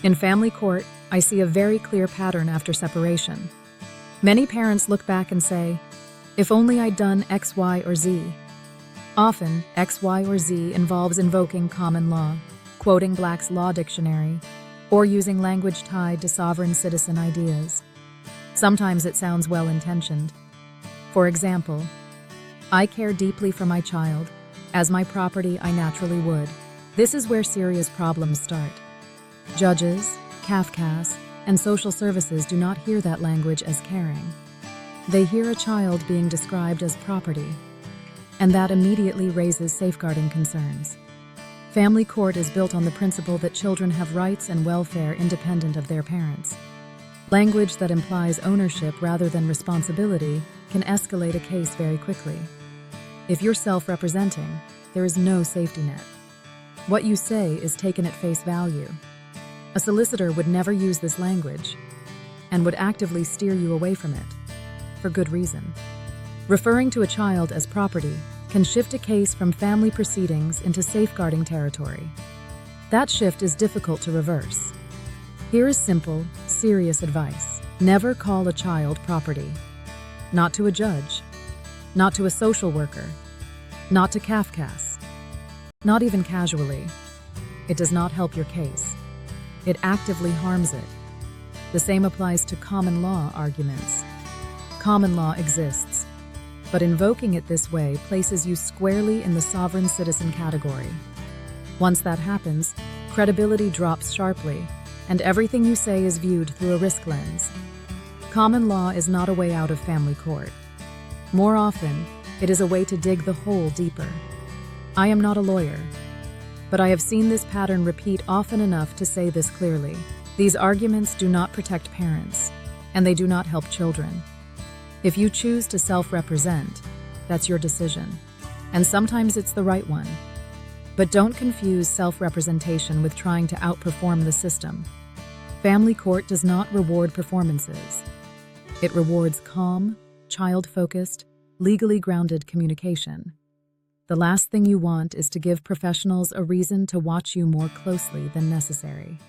In family court, I see a very clear pattern after separation. Many parents look back and say, "If only I'd done X, Y, or Z." Often, X, Y, or Z involves invoking common law, quoting Black's Law Dictionary, or using language tied to sovereign citizen ideas. Sometimes it sounds well-intentioned. For example, "I care deeply for my child. As my property, I naturally would." This is where serious problems start. Judges, CAFCAS, and social services do not hear that language as caring. They hear a child being described as property, and that immediately raises safeguarding concerns. Family court is built on the principle that children have rights and welfare independent of their parents. Language that implies ownership rather than responsibility can escalate a case very quickly. If you're self-representing, there is no safety net. What you say is taken at face value. A solicitor would never use this language and would actively steer you away from it, for good reason. Referring to a child as property can shift a case from family proceedings into safeguarding territory. That shift is difficult to reverse. Here is simple, serious advice. Never call a child property. Not to a judge, not to a social worker, not to CAFCAS, not even casually. It does not help your case. It actively harms it. The same applies to common law arguments. Common law exists, but invoking it this way places you squarely in the sovereign citizen category. Once that happens, credibility drops sharply, and everything you say is viewed through a risk lens. Common law is not a way out of family court. More often, it is a way to dig the hole deeper. I am not a lawyer, but I have seen this pattern repeat often enough to say this clearly. These arguments do not protect parents, and they do not help children. If you choose to self-represent, that's your decision, and sometimes it's the right one. But don't confuse self-representation with trying to outperform the system. Family court does not reward performances. It rewards calm, child-focused, legally grounded communication. The last thing you want is to give professionals a reason to watch you more closely than necessary.